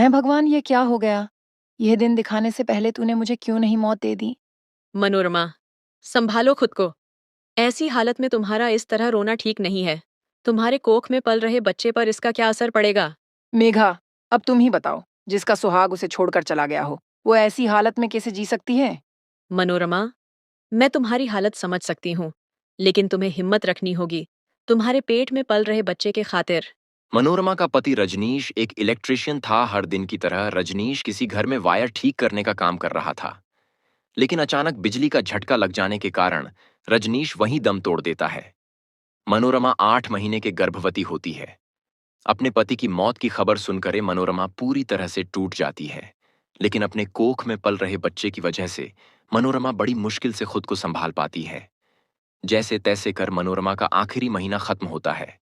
है भगवान, ये क्या हो गया? यह दिन दिखाने से पहले तूने मुझे क्यों नहीं मौत दे दी? मनोरमा, संभालो खुद को। ऐसी हालत में तुम्हारा इस तरह रोना ठीक नहीं है। तुम्हारे कोख में पल रहे बच्चे पर इसका क्या असर पड़ेगा? मेघा, अब तुम ही बताओ, जिसका सुहाग उसे छोड़कर चला गया हो, वो ऐसी हालत में कैसे जी सकती है? मनोरमा, मैं तुम्हारी हालत समझ सकती हूँ, लेकिन तुम्हें हिम्मत रखनी होगी, तुम्हारे पेट में पल रहे बच्चे के खातिर। मनोरमा का पति रजनीश एक इलेक्ट्रिशियन था। हर दिन की तरह रजनीश किसी घर में वायर ठीक करने का काम कर रहा था, लेकिन अचानक बिजली का झटका लग जाने के कारण रजनीश वहीं दम तोड़ देता है। मनोरमा 8 महीने के गर्भवती होती है। अपने पति की मौत की खबर सुनकर मनोरमा पूरी तरह से टूट जाती है, लेकिन अपने कोख में पल रहे बच्चे की वजह से मनोरमा बड़ी मुश्किल से खुद को संभाल पाती है। जैसे तैसे कर मनोरमा का आखिरी महीना खत्म होता है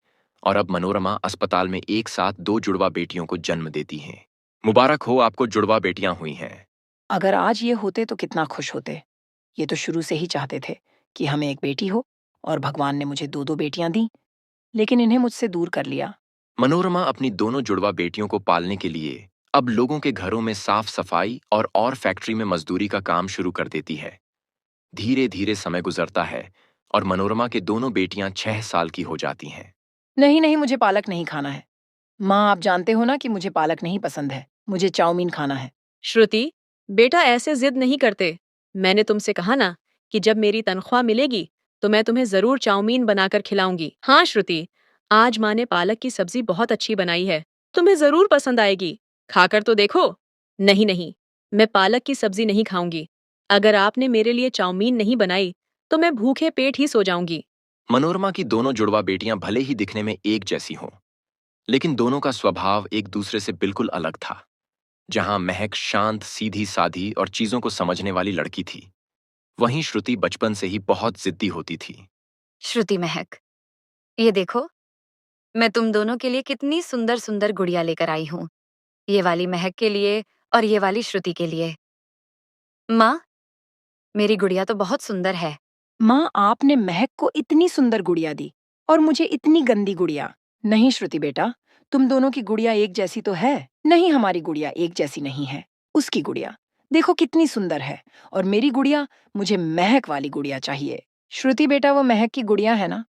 और अब मनोरमा अस्पताल में एक साथ दो जुड़वा बेटियों को जन्म देती हैं। मुबारक हो, आपको जुड़वा बेटियां हुई हैं। अगर आज ये होते तो कितना खुश होते। ये तो शुरू से ही चाहते थे कि हमें एक बेटी हो, और भगवान ने मुझे 2-2 बेटियां दी, लेकिन इन्हें मुझसे दूर कर लिया। मनोरमा अपनी दोनों जुड़वा बेटियों को पालने के लिए अब लोगों के घरों में साफ सफाई और फैक्ट्री में मजदूरी का काम शुरू कर देती है। धीरे धीरे समय गुजरता है और मनोरमा के दोनों बेटियां 6 साल की हो जाती हैं। नहीं, नहीं, मुझे पालक नहीं खाना है। माँ, आप जानते हो ना कि मुझे पालक नहीं पसंद है। मुझे चाउमीन खाना है। श्रुति, बेटा ऐसे जिद नहीं करते। मैंने तुमसे कहा ना कि जब मेरी तनख्वाह मिलेगी तो मैं तुम्हें जरूर चाउमीन बनाकर खिलाऊंगी। हाँ श्रुति, आज माँ ने पालक की सब्जी बहुत अच्छी बनाई है, तुम्हें जरूर पसंद आएगी। खाकर तो देखो। नहीं नहीं, मैं पालक की सब्जी नहीं खाऊंगी। अगर आपने मेरे लिए चाउमीन नहीं बनाई तो मैं भूखे पेट ही सो जाऊंगी। मनोरमा की दोनों जुड़वा बेटियां भले ही दिखने में एक जैसी हों, लेकिन दोनों का स्वभाव एक दूसरे से बिल्कुल अलग था। जहां महक शांत, सीधी साधी और चीजों को समझने वाली लड़की थी, वहीं श्रुति बचपन से ही बहुत जिद्दी होती थी। श्रुति, महक, ये देखो, मैं तुम दोनों के लिए कितनी सुंदर सुंदर गुड़िया लेकर आई हूँ। ये वाली महक के लिए और ये वाली श्रुति के लिए। माँ, मेरी गुड़िया तो बहुत सुंदर है। माँ, आपने महक को इतनी सुंदर गुड़िया दी और मुझे इतनी गंदी गुड़िया। नहीं श्रुति बेटा, तुम दोनों की गुड़िया एक जैसी तो है। नहीं, हमारी गुड़िया एक जैसी नहीं है। उसकी गुड़िया देखो कितनी सुंदर है, और मेरी गुड़िया, मुझे महक वाली गुड़िया चाहिए। श्रुति बेटा, वो महक की गुड़िया है ना?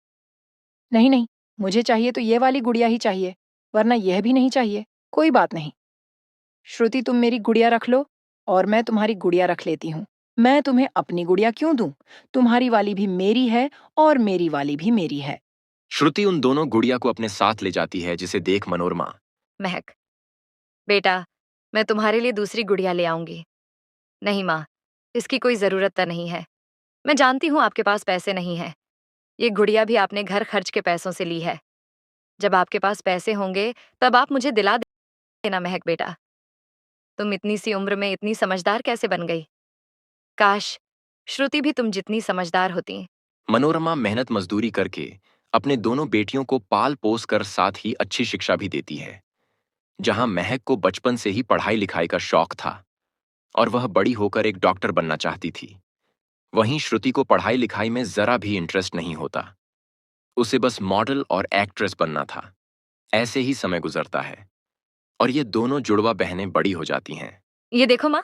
नहीं नहीं, मुझे चाहिए तो ये वाली गुड़िया ही चाहिए, वरना यह भी नहीं चाहिए। कोई बात नहीं। श्रुति, तुम मेरी गुड़िया रख लो और मैं तुम्हारी गुड़िया रख लेती हूँ। मैं तुम्हें अपनी गुड़िया क्यों दूं? तुम्हारी वाली भी मेरी है और मेरी वाली भी मेरी है। श्रुति उन दोनों गुड़िया को अपने साथ ले जाती है, जिसे देख मनोरमा। महक, बेटा, मैं तुम्हारे लिए दूसरी गुड़िया ले आऊंगी। नहीं माँ, इसकी कोई जरूरत तो नहीं है। मैं जानती हूँ आपके पास पैसे नहीं है। ये गुड़िया भी आपने घर खर्च के पैसों से ली है। जब आपके पास पैसे होंगे तब आप मुझे दिला देना। महक बेटा, तुम इतनी सी उम्र में इतनी समझदार कैसे बन गई? काश श्रुति भी तुम जितनी समझदार होती। मनोरमा मेहनत मजदूरी करके अपने दोनों बेटियों को पाल पोस कर साथ ही अच्छी शिक्षा भी देती है। जहां महक को बचपन से ही पढ़ाई लिखाई का शौक था और वह बड़ी होकर एक डॉक्टर बनना चाहती थी, वहीं श्रुति को पढ़ाई लिखाई में जरा भी इंटरेस्ट नहीं होता। उसे बस मॉडल और एक्ट्रेस बनना था। ऐसे ही समय गुजरता है और ये दोनों जुड़वा बहनें बड़ी हो जाती हैं। ये देखो माँ,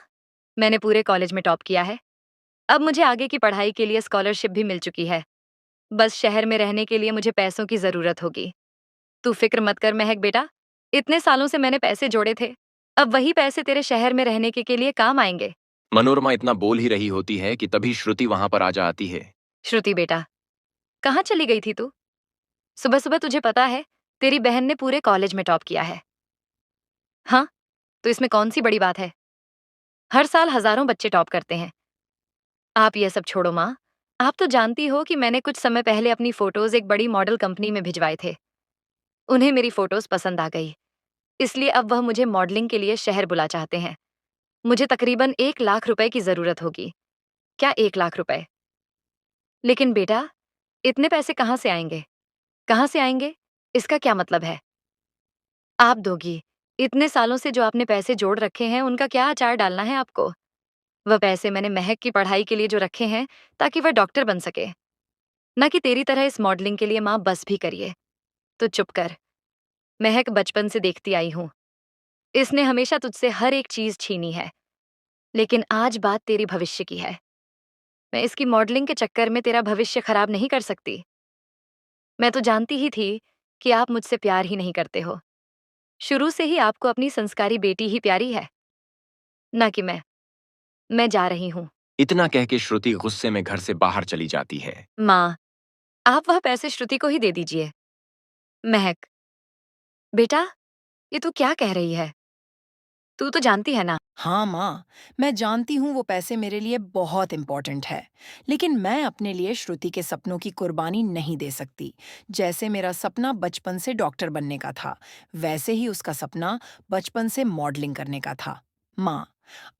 मैंने पूरे कॉलेज में टॉप किया है। अब मुझे आगे की पढ़ाई के लिए स्कॉलरशिप भी मिल चुकी है। बस शहर में रहने के लिए मुझे पैसों की जरूरत होगी। तू फिक्र मत कर महक बेटा, इतने सालों से मैंने पैसे जोड़े थे। अब वही पैसे तेरे शहर में रहने के लिए काम आएंगे। मनोरमा इतना बोल ही रही होती है कि तभी श्रुति वहां पर आ जाती है। श्रुति बेटा, कहाँ चली गई थी तू? सुबह सुबह तुझे पता है तेरी बहन ने पूरे कॉलेज में टॉप किया है। हाँ, तो इसमें कौन सी बड़ी बात है? हर साल हजारों बच्चे टॉप करते हैं। आप ये सब छोड़ो माँ। आप तो जानती हो कि मैंने कुछ समय पहले अपनी फोटोज एक बड़ी मॉडल कंपनी में भिजवाए थे। उन्हें मेरी फोटोज पसंद आ गई, इसलिए अब वह मुझे मॉडलिंग के लिए शहर बुला चाहते हैं। मुझे तकरीबन 1 लाख रुपए की जरूरत होगी। क्या 1 लाख रुपए? लेकिन बेटा, इतने पैसे कहाँ से आएंगे? कहाँ से आएंगे? इसका क्या मतलब है? आप दोगी। इतने सालों से जो आपने पैसे जोड़ रखे हैं, उनका क्या अचार डालना है आपको? वह पैसे मैंने महक की पढ़ाई के लिए जो रखे हैं, ताकि वह डॉक्टर बन सके, ना कि तेरी तरह इस मॉडलिंग के लिए माँ बस भी करिए। तो चुप कर। महक बचपन से देखती आई हूँ। इसने हमेशा तुझसे हर एक चीज छीनी है, लेकिन आज बात तेरी भविष्य की है। मैं इसकी मॉडलिंग के चक्कर में तेरा भविष्य खराब नहीं कर सकती। मैं तो जानती ही थी कि आप मुझसे प्यार ही नहीं करते हो। शुरू से ही आपको अपनी संस्कारी बेटी ही प्यारी है, ना कि मैं। मैं जा रही हूँ। इतना कह के श्रुति गुस्से में घर से बाहर चली जाती है। माँ, आप वह पैसे श्रुति को ही दे दीजिए। महक, बेटा, ये तू क्या कह रही है? तू तो जानती है ना। हाँ माँ, मैं जानती हूँ वो पैसे मेरे लिए बहुत इम्पोर्टेंट है, लेकिन मैं अपने लिए श्रुति के सपनों की कुर्बानी नहीं दे सकती। जैसे मेरा सपना बचपन से डॉक्टर बनने का था, वैसे ही उसका सपना बचपन से मॉडलिंग करने का था। माँ,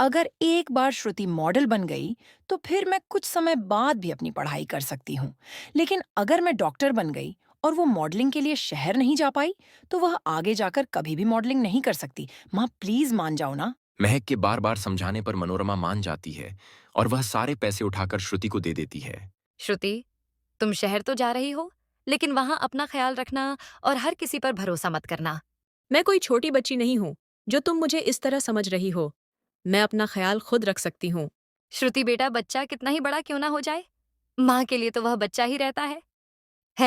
अगर एक बार श्रुति मॉडल बन गई, तो फिर मैं कुछ समय बाद भी अपनी पढ़ाई कर सकती हूँ। लेकिन अगर मैं डॉक्टर बन गई और वो मॉडलिंग के लिए शहर नहीं जा पाई, तो वह आगे जाकर कभी भी मॉडलिंग नहीं कर सकती। माँ, प्लीज मान जाओ ना। महक के बार बार समझाने पर मनोरमा मान जाती है और वह सारे पैसे उठाकर श्रुति को दे देती है। श्रुति, तुम शहर तो जा रही हो, लेकिन वहां अपना ख्याल रखना और हर किसी पर भरोसा मत करना। मैं कोई छोटी बच्ची नहीं हूँ जो तुम मुझे इस तरह समझ रही हो। मैं अपना ख्याल खुद रख सकती हूँ। श्रुति बेटा, बच्चा कितना ही बड़ा क्यों ना हो जाए, माँ के लिए तो वह बच्चा ही रहता है।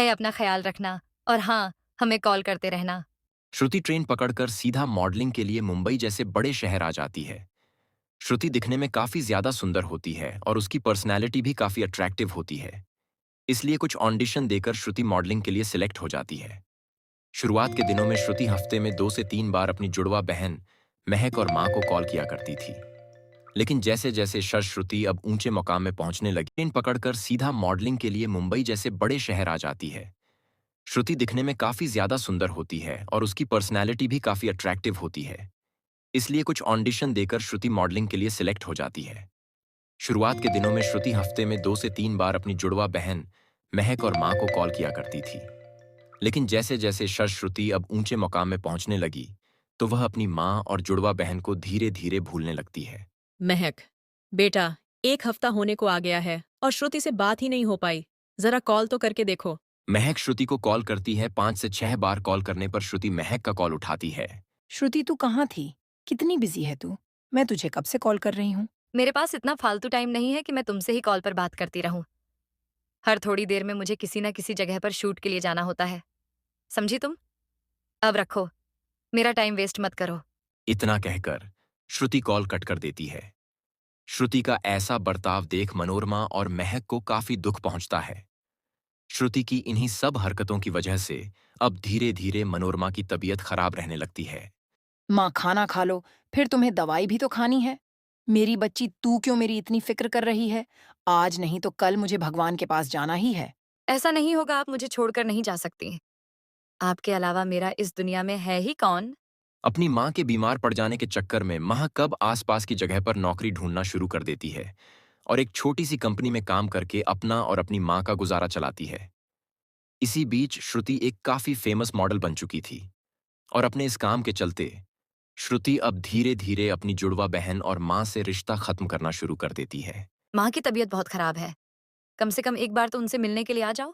अपना ख्याल रखना, और हाँ, हमें कॉल करते रहना। श्रुति ट्रेन पकड़कर सीधा मॉडलिंग के लिए मुंबई जैसे बड़े शहर आ जाती है। श्रुति दिखने में काफी ज्यादा सुंदर होती है और उसकी पर्सनैलिटी भी काफी अट्रैक्टिव होती है। इसलिए कुछ ऑडिशन देकर श्रुति मॉडलिंग के लिए सिलेक्ट हो जाती है। शुरुआत के दिनों में श्रुति हफ्ते में 2 से 3 बार अपनी जुड़वा बहन महक और मां को कॉल किया करती थी। लेकिन जैसे जैसे श्रुति अब ऊंचे मुकाम में पहुंचने लगी, ट्रेन पकड़कर सीधा मॉडलिंग के लिए मुंबई जैसे बड़े शहर आ जाती है। श्रुति दिखने में काफी ज्यादा सुंदर होती है और उसकी पर्सनैलिटी भी काफी अट्रैक्टिव होती है। इसलिए कुछ ऑडिशन देकर श्रुति मॉडलिंग के लिए सिलेक्ट हो जाती है। शुरुआत के दिनों में श्रुति हफ्ते में 2 से 3 बार अपनी जुड़वा बहन महक और मां को कॉल किया करती थी। लेकिन जैसे जैसे श्रुति अब ऊंचे मुकाम में पहुंचने लगी, तो वह अपनी मां और जुड़वा बहन को धीरे धीरे भूलने लगती है। महक, बेटा, 1 हफ्ता होने को आ गया है और श्रुति से बात ही नहीं हो पाई। जरा कॉल तो करके देखो। महक श्रुति को कॉल करती है। 5 से 6 बार कॉल करने पर श्रुति महक का कॉल उठाती है। श्रुति, तू कहाँ थी? कितनी बिजी है तू? मैं तुझे कब से कॉल कर रही हूँ। मेरे पास इतना फालतू टाइम नहीं है कि मैं तुमसे ही कॉल पर बात करती रहूं। हर थोड़ी देर में मुझे किसी न किसी जगह पर शूट के लिए जाना होता है, समझी तुम? अब रखो, मेरा टाइम वेस्ट मत करो। इतना कहकर श्रुति कॉल कट कर देती है। श्रुति का ऐसा बर्ताव देख मनोरमा और महक को काफी दुख पहुंचता है। श्रुति की इन्हीं सब हरकतों की वजह से अब धीरे धीरे मनोरमा की तबीयत खराब रहने लगती है। माँ, खाना खा लो, फिर तुम्हें दवाई भी तो खानी है। मेरी बच्ची, तू क्यों मेरी इतनी फिक्र कर रही है? आज नहीं तो कल मुझे भगवान के पास जाना ही है। ऐसा नहीं होगा, आप मुझे छोड़कर नहीं जा सकती। आपके अलावा मेरा इस दुनिया में है ही कौन? अपनी मां के बीमार पड़ जाने के चक्कर में मां कब आसपास की जगह पर नौकरी ढूंढना शुरू कर देती है और एक छोटी सी कंपनी में काम करके अपना और अपनी मां का गुजारा चलाती है। इसी बीच श्रुति एक काफी फेमस मॉडल बन चुकी थी और अपने इस काम के चलते श्रुति अब धीरे धीरे अपनी जुड़वा बहन और मां से रिश्ता खत्म करना शुरू कर देती है। माँ की तबीयत बहुत खराब है, कम से कम एक बार तो उनसे मिलने के लिए आ जाओ।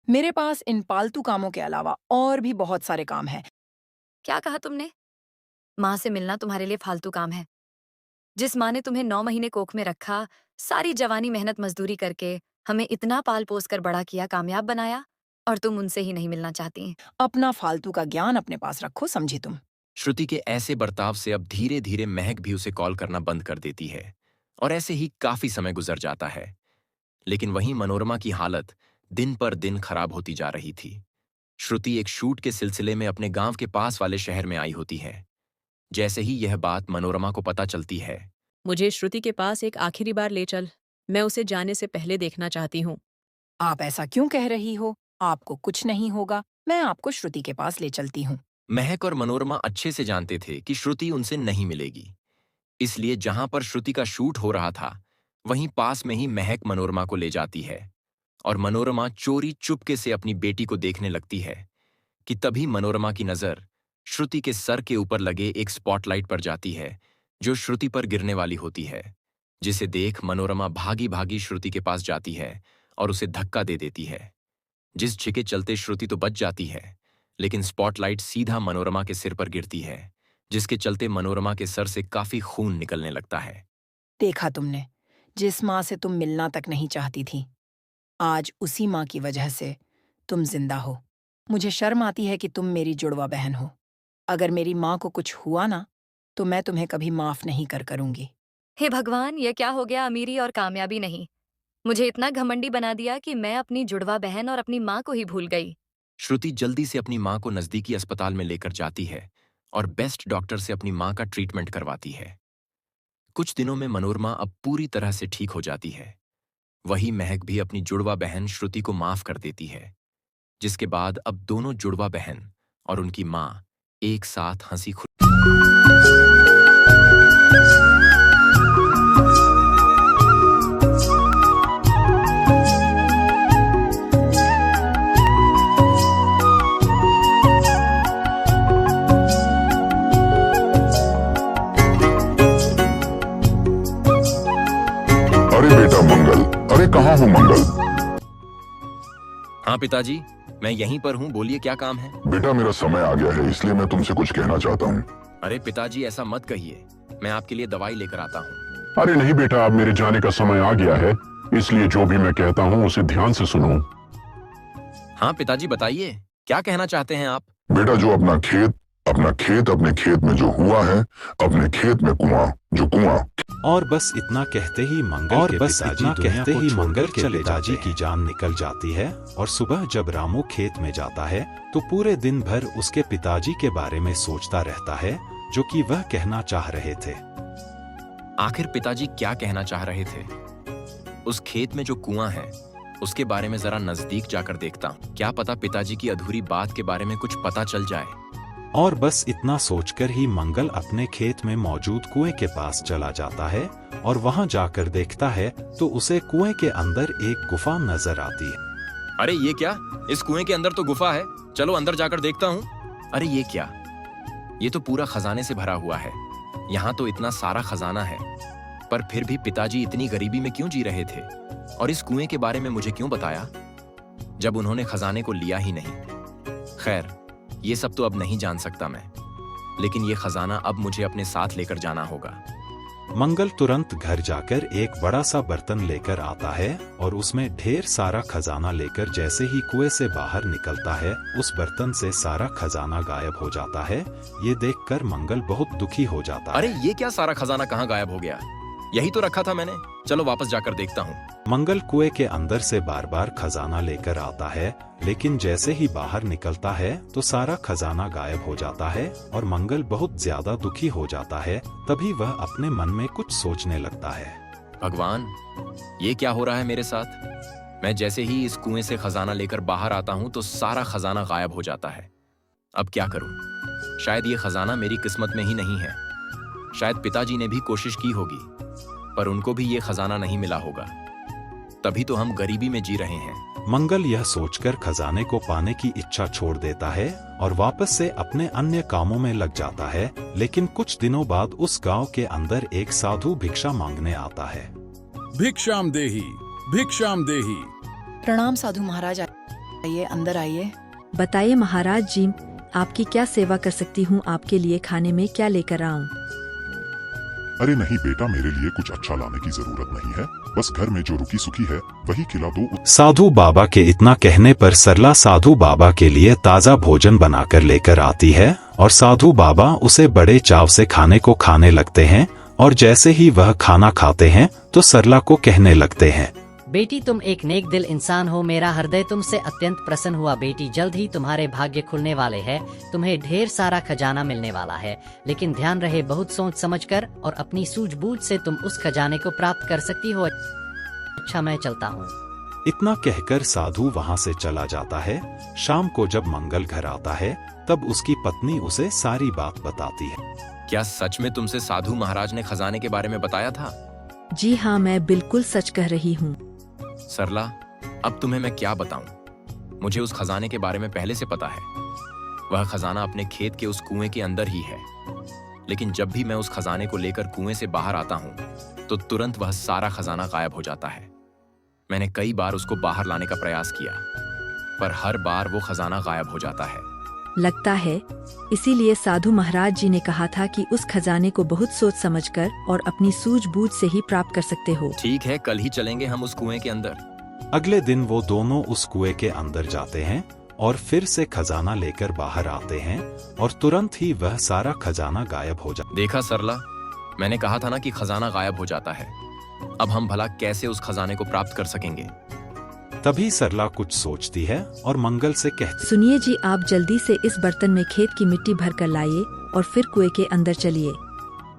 मेरे पास इन पालतू कामों के अलावा और भी बहुत सारे काम हैं। क्या कहा तुमने? माँ से मिलना तुम्हारे लिए फालतू काम है? जिस माँ ने तुम्हें 9 महीने कोख में रखा, सारी जवानी मेहनत मजदूरी करके हमें इतना पाल पोस कर बड़ा किया, कामयाब बनाया, और तुम उनसे ही नहीं मिलना चाहती। अपना फालतू का ज्ञान अपने पास रखो, समझी तुम? श्रुति के ऐसे बर्ताव से अब धीरे धीरे महक भी उसे कॉल करना बंद कर देती है और ऐसे ही काफी समय गुजर जाता है। लेकिन वहीं मनोरमा की हालत दिन पर दिन खराब होती जा रही थी। श्रुति एक शूट के सिलसिले में अपने गांव के पास वाले शहर में आई होती है। जैसे ही यह बात मनोरमा को पता चलती है, मुझे श्रुति के पास एक आखिरी बार ले चल। मैं उसे जाने से पहले देखना चाहती हूँ। आप ऐसा क्यों कह रही हो? आपको कुछ नहीं होगा, मैं आपको श्रुति के पास ले चलती हूँ। महक और मनोरमा अच्छे से जानते थे कि श्रुति उनसे नहीं मिलेगी। इसलिए जहां पर श्रुति का शूट हो रहा था, वहीं पास में ही महक मनोरमा को ले जाती है और मनोरमा चोरी चुपके से अपनी बेटी को देखने लगती है कि तभी मनोरमा की नजर श्रुति के सर के ऊपर लगे एक स्पॉटलाइट पर जाती है जो श्रुति पर गिरने वाली होती है, जिसे देख मनोरमा भागी भागी श्रुति के पास जाती है और उसे धक्का दे देती है। जिस झिके चलते श्रुति तो बच जाती है, लेकिन स्पॉटलाइट सीधा मनोरमा के सिर पर गिरती है, जिसके चलते मनोरमा के सर से काफी खून निकलने लगता है। देखा तुमने, जिस माँ से तुम मिलना तक नहीं चाहती थी, आज उसी माँ की वजह से तुम जिंदा हो। मुझे शर्म आती है कि तुम मेरी जुड़वा बहन हो। अगर मेरी माँ को कुछ हुआ ना, तो मैं तुम्हें कभी माफ नहीं करूंगी। हे भगवान, ये क्या हो गया? अमीरी और कामयाबी नहीं, मुझे इतना घमंडी बना दिया कि मैं अपनी जुड़वा बहन और अपनी माँ को ही भूल गई। श्रुति जल्दी से अपनी माँ को नजदीकी अस्पताल में लेकर जाती है और बेस्ट डॉक्टर से अपनी माँ का ट्रीटमेंट करवाती है। कुछ दिनों में मनोरमा अब पूरी तरह से ठीक हो जाती है। वही महक भी अपनी जुड़वा बहन श्रुति को माफ कर देती है, जिसके बाद अब दोनों जुड़वा बहन और उनकी माँ एक साथ हंसी अरे बेटा मंगल, अरे कहाँ हो मंगल? हाँ पिताजी, मैं यहीं पर हूँ, बोलिए क्या काम है? बेटा मेरा समय आ गया है, इसलिए मैं तुमसे कुछ कहना चाहता हूँ। अरे पिताजी ऐसा मत कहिए, मैं आपके लिए दवाई लेकर आता हूँ। अरे नहीं बेटा, अब मेरे जाने का समय आ गया है, इसलिए जो भी मैं कहता हूँ उसे ध्यान से सुनो। हाँ पिताजी बताइए, क्या कहना चाहते हैं आप? बेटा जो अपने खेत में जो हुआ है, अपने खेत में कुआं। और बस इतना कहते ही मंगल के पिताजी की जान निकल जाती है। और सुबह जब रामू खेत में जाता है तो पूरे दिन भर उसके पिताजी के बारे में सोचता रहता है, जो कि वह कहना चाह रहे थे। आखिर पिताजी क्या कहना चाह रहे थे? उस खेत में जो कुआं है उसके बारे में जरा नजदीक जाकर देखता हूँ, क्या पता पिताजी की अधूरी बात के बारे में कुछ पता चल जाए। और बस इतना सोचकर ही मंगल अपने खेत में मौजूद कुएं के पास चला जाता है और वहां जाकर देखता है तो उसे कुएं के अंदर एक गुफा नजर आती है। अरे ये क्या, इस कुएं के अंदर तो गुफा है, चलो अंदर जाकर देखता हूँ। अरे ये क्या, ये तो पूरा खजाने से भरा हुआ है। यहाँ तो इतना सारा खजाना है, पर फिर भी पिताजी इतनी गरीबी में क्यों जी रहे थे? और इस कुएं के बारे में मुझे क्यों बताया, जब उन्होंने खजाने को लिया ही नहीं? खैर, ये सब तो अब नहीं जान सकता मैं, लेकिन ये खजाना अब मुझे अपने साथ लेकर जाना होगा। मंगल तुरंत घर जाकर एक बड़ा सा बर्तन लेकर आता है और उसमें ढेर सारा खजाना लेकर जैसे ही कुएं से बाहर निकलता है, उस बर्तन से सारा खजाना गायब हो जाता है। ये देखकर मंगल बहुत दुखी हो जाता है। अरे ये क्या, सारा खजाना कहाँ गायब हो गया? यही तो रखा था मैंने, चलो वापस जाकर देखता हूँ। मंगल कुएं के अंदर से बार बार खजाना लेकर आता है, लेकिन जैसे ही बाहर निकलता है तो सारा खजाना गायब हो जाता है और मंगल बहुत ज्यादा दुखी हो जाता है। तभी वह अपने मन में कुछ सोचने लगता है, भगवान, ये क्या हो रहा है मेरे साथ? मैं जैसे ही इस कुएं से खजाना लेकर बाहर आता हूँ तो सारा खजाना गायब हो जाता है। अब क्या करूँ? शायद ये खजाना मेरी किस्मत में ही नहीं है। शायद पिताजी ने भी कोशिश की होगी, पर उनको भी ये खजाना नहीं मिला होगा, तभी तो हम गरीबी में जी रहे हैं। मंगल यह सोचकर खजाने को पाने की इच्छा छोड़ देता है और वापस से अपने अन्य कामों में लग जाता है। लेकिन कुछ दिनों बाद उस गांव के अंदर एक साधु भिक्षा मांगने आता है। भिक्षाम देही, भिक्षाम देही। प्रणाम साधु महाराज, आइए अंदर आइए। बताइए महाराज जी, आपकी क्या सेवा कर सकती हूँ? आपके लिए खाने में क्या लेकर आऊँ? अरे नहीं बेटा, मेरे लिए कुछ अच्छा लाने की जरूरत नहीं है, बस घर में जो रुकी सुखी है वही खिला दो। साधु बाबा के इतना कहने पर सरला साधु बाबा के लिए ताजा भोजन बनाकर लेकर आती है और साधु बाबा उसे बड़े चाव से खाने को खाने लगते हैं। और जैसे ही वह खाना खाते हैं तो सरला को कहने लगते हैं, बेटी तुम एक नेक दिल इंसान हो, मेरा हृदय तुमसे अत्यंत प्रसन्न हुआ। बेटी जल्द ही तुम्हारे भाग्य खुलने वाले हैं, तुम्हें ढेर सारा खजाना मिलने वाला है, लेकिन ध्यान रहे बहुत सोच समझकर और अपनी सूझबूझ से तुम उस खजाने को प्राप्त कर सकती हो। अच्छा मैं चलता हूँ। इतना कहकर साधु वहाँ से चला जाता है। शाम को जब मंगल घर आता है तब उसकी पत्नी उसे सारी बात बताती है। क्या सच में तुमसे साधु महाराज ने खजाने के बारे में बताया था? जी हाँ, मैं बिल्कुल सच कह रही हूँ। सरला, अब तुम्हें मैं क्या बताऊं? मुझे उस खजाने के बारे में पहले से पता है। वह खजाना अपने खेत के उस कुएं के अंदर ही है, लेकिन जब भी मैं उस खजाने को लेकर कुएं से बाहर आता हूं तो तुरंत वह सारा खजाना गायब हो जाता है। मैंने कई बार उसको बाहर लाने का प्रयास किया, पर हर बार वो खजाना गायब हो जाता है। लगता है इसीलिए साधु महाराज जी ने कहा था कि उस खजाने को बहुत सोच समझकर और अपनी सूझबूझ से ही प्राप्त कर सकते हो। ठीक है, कल ही चलेंगे हम उस कुएं के अंदर। अगले दिन वो दोनों उस कुएं के अंदर जाते हैं और फिर से खजाना लेकर बाहर आते हैं और तुरंत ही वह सारा खजाना गायब हो जाता। देखा सरला, मैंने कहा था ना कि खजाना गायब हो जाता है। अब हम भला कैसे उस खजाने को प्राप्त कर सकेंगे? तभी सरला कुछ सोचती है और मंगल से कहती। सुनिए जी, आप जल्दी से इस बर्तन में खेत की मिट्टी भर कर लाइए और फिर कुएं के अंदर चलिए।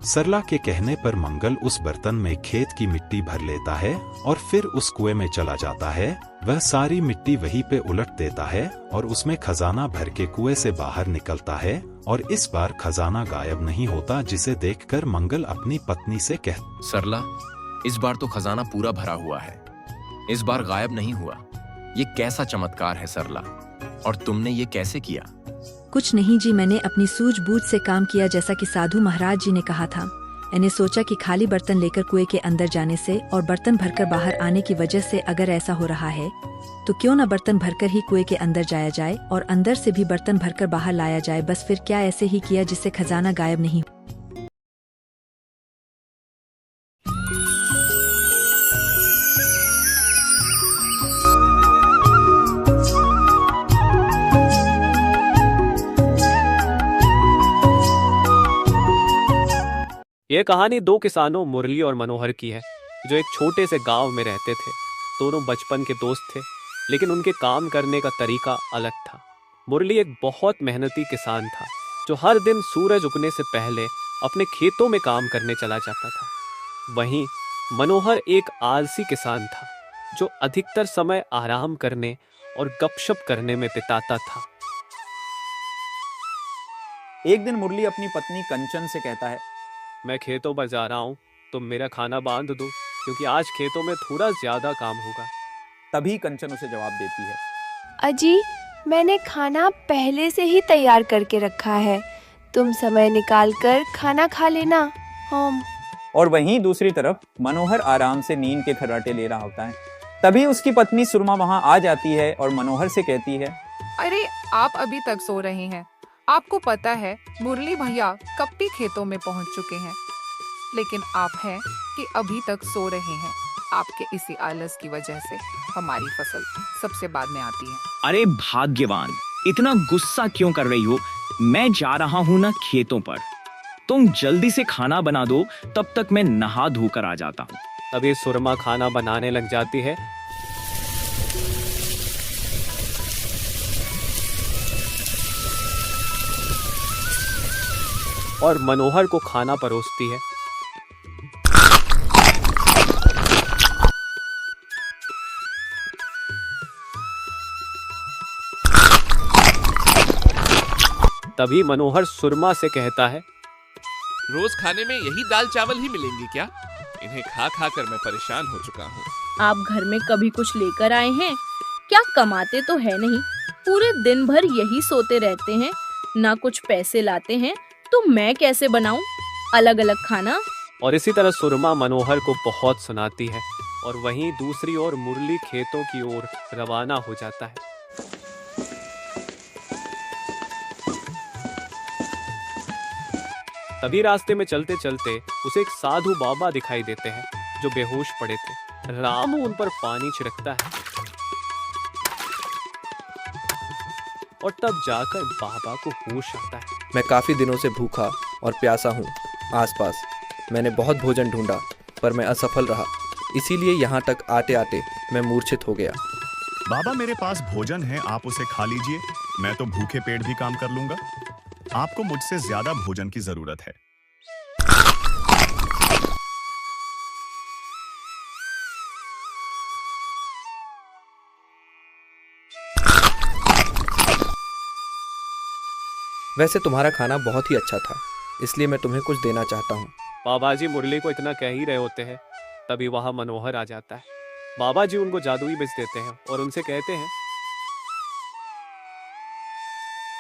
सरला के कहने पर मंगल उस बर्तन में खेत की मिट्टी भर लेता है और फिर उस कुएं में चला जाता है। वह सारी मिट्टी वहीं पे उलट देता है और उसमें खजाना भर के कुएं से बाहर निकलता है और इस बार खजाना गायब नहीं होता, जिसे देखकर मंगल अपनी पत्नी से कहता। सरला, इस बार तो खजाना पूरा भरा हुआ है, इस बार गायब नहीं हुआ। ये कैसा चमत्कार है सरला, और तुमने ये कैसे किया? कुछ नहीं जी, मैंने अपनी सूझबूझ से काम किया जैसा कि साधु महाराज जी ने कहा था। मैंने सोचा कि खाली बर्तन लेकर कुएं के अंदर जाने से और बर्तन भरकर बाहर आने की वजह से अगर ऐसा हो रहा है तो क्यों न बर्तन भरकर ही कुएं के अंदर जाया जाए और अंदर से भी बर्तन भरकर बाहर लाया जाए। बस फिर क्या ऐसे ही किया जिससे खजाना गायब नहीं। यह कहानी दो किसानों मुरली और मनोहर की है, जो एक छोटे से गांव में रहते थे। दोनों बचपन के दोस्त थे, लेकिन उनके काम करने का तरीका अलग था। मुरली एक बहुत मेहनती किसान था, जो हर दिन सूरज उगने से पहले अपने खेतों में काम करने चला जाता था। वहीं मनोहर एक आलसी किसान था, जो अधिकतर समय आराम करने और गपशप करने में बिताता था। एक दिन मुरली अपनी पत्नी कंचन से कहता है, मैं खेतों पर जा रहा हूँ, तुम मेरा खाना बांध दो, क्योंकि आज खेतों में थोड़ा ज्यादा काम होगा। तभी कंचन उसे जवाब देती है, अजी, मैंने खाना पहले से ही तैयार करके रखा है, तुम समय निकाल कर खाना खा लेना। हम। और वहीं दूसरी तरफ मनोहर आराम से नींद के खर्राटे ले रहा होता है। तभी उसकी पत्नी सुरमा वहां आ जाती है और मनोहर से कहती है, अरे आप अभी तक सो रहे हैं? आपको पता है मुरली भैया कब खेतों में पहुंच चुके हैं, लेकिन आप हैं कि अभी तक सो रहे हैं। आपके इसी आलस की वजह से हमारी फसल सबसे बाद में आती है। अरे भाग्यवान, इतना गुस्सा क्यों कर रही हो? मैं जा रहा हूँ ना खेतों पर, तुम जल्दी से खाना बना दो, तब तक मैं नहा धोकर आ जाता हूँ। तभी सुरमा खाना बनाने लग जाती है। और मनोहर को खाना परोसती है। तभी मनोहर सुरमा से कहता है, रोज खाने में यही दाल चावल ही मिलेंगे क्या? इन्हें खा खा कर मैं परेशान हो चुका हूँ। आप घर में कभी कुछ लेकर आए हैं क्या? कमाते तो है नहीं, पूरे दिन भर यही सोते रहते हैं, ना कुछ पैसे लाते हैं, तो मैं कैसे बनाऊं अलग अलग खाना? और इसी तरह सुरमा मनोहर को बहुत सुनाती है। और वहीं दूसरी ओर मुरली खेतों की ओर रवाना हो जाता है। तभी रास्ते में चलते चलते उसे एक साधु बाबा दिखाई देते हैं, जो बेहोश पड़े थे। रामू उन पर पानी छिड़कता है और तब जाकर बाबा को होश आता है। मैं काफी दिनों से भूखा और प्यासा हूँ। आसपास मैंने बहुत भोजन ढूंढा, पर मैं असफल रहा, इसीलिए यहाँ तक आते आते मैं मूर्छित हो गया। बाबा, मेरे पास भोजन है, आप उसे खा लीजिए। मैं तो भूखे पेट भी काम कर लूंगा। आपको मुझसे ज्यादा भोजन की जरूरत है। वैसे तुम्हारा खाना बहुत ही अच्छा था, इसलिए मैं तुम्हें कुछ देना चाहता हूँ। बाबा जी मुरली को इतना कह ही रहे होते हैं, तभी वहां मनोहर आ जाता है। बाबा जी उनको जादुई बीज देते हैं और उनसे कहते हैं,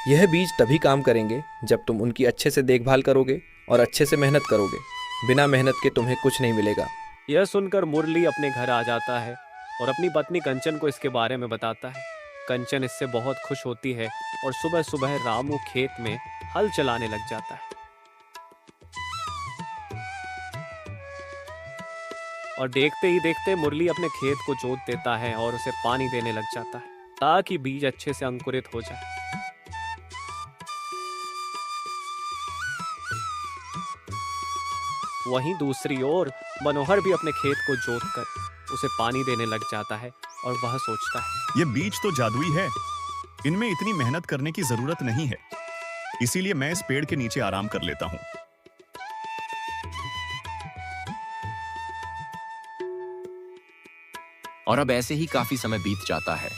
यह बीज तभी काम करेंगे जब तुम उनकी अच्छे से देखभाल करोगे और अच्छे से मेहनत करोगे। बिना मेहनत के तुम्हें कुछ नहीं मिलेगा। यह सुनकर मुरली अपने घर आ जाता है और अपनी पत्नी कंचन को इसके बारे में बताता है। कंचन इससे बहुत खुश होती है और सुबह सुबह रामू खेत में हल चलाने लग जाता है। और देखते ही देखते मुरली अपने खेत को जोत देता है और उसे पानी देने लग जाता है ताकि बीज अच्छे से अंकुरित हो जाए। वहीं दूसरी ओर मनोहर भी अपने खेत को जोतकर उसे पानी देने लग जाता है और वह सोचता है, ये बीज तो जादुई है, इनमें इतनी मेहनत करने की जरूरत नहीं है, इसीलिए मैं इस पेड़ के नीचे आराम कर लेता हूँ। और अब ऐसे ही काफी समय बीत जाता है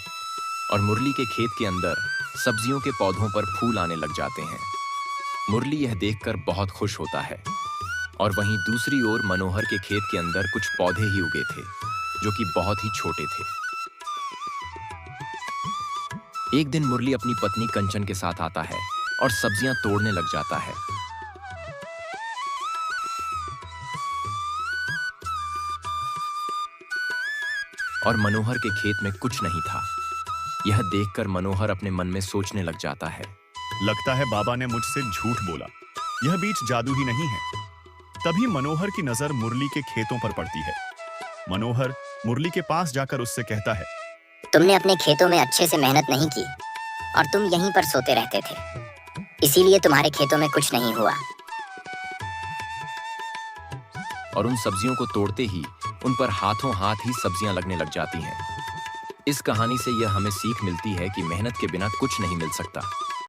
और मुरली के खेत के अंदर सब्जियों के पौधों पर फूल आने लग जाते हैं। मुरली यह देखकर बहुत खुश होता है। और वहीं दूसरी ओर मनोहर के खेत के अंदर कुछ पौधे ही उगे थे जो कि बहुत ही छोटे थे। एक दिन मुरली अपनी पत्नी कंचन के साथ आता है और सब्जियां तोड़ने लग जाता है। और मनोहर के खेत में कुछ नहीं था। यह देखकर मनोहर अपने मन में सोचने लग जाता है, लगता है बाबा ने मुझसे झूठ बोला, यह बीज जादू ही नहीं है। तभी मनोहर की नजर मुरली के खेतों पर पड़ती है। मनोहर मुरली के पास जाकर उससे कहता है, तुमने अपने खेतों में अच्छे से मेहनत नहीं की और तुम यहीं पर सोते रहते थे, इसीलिए तुम्हारे खेतों में कुछ नहीं हुआ। और उन सब्जियों को तोड़ते ही उन पर हाथों हाथ ही सब्जियां लगने लग जाती हैं। इस कहानी से यह हमें सीख मिलती है कि मेहनत के बिना कुछ नहीं मिल सकता।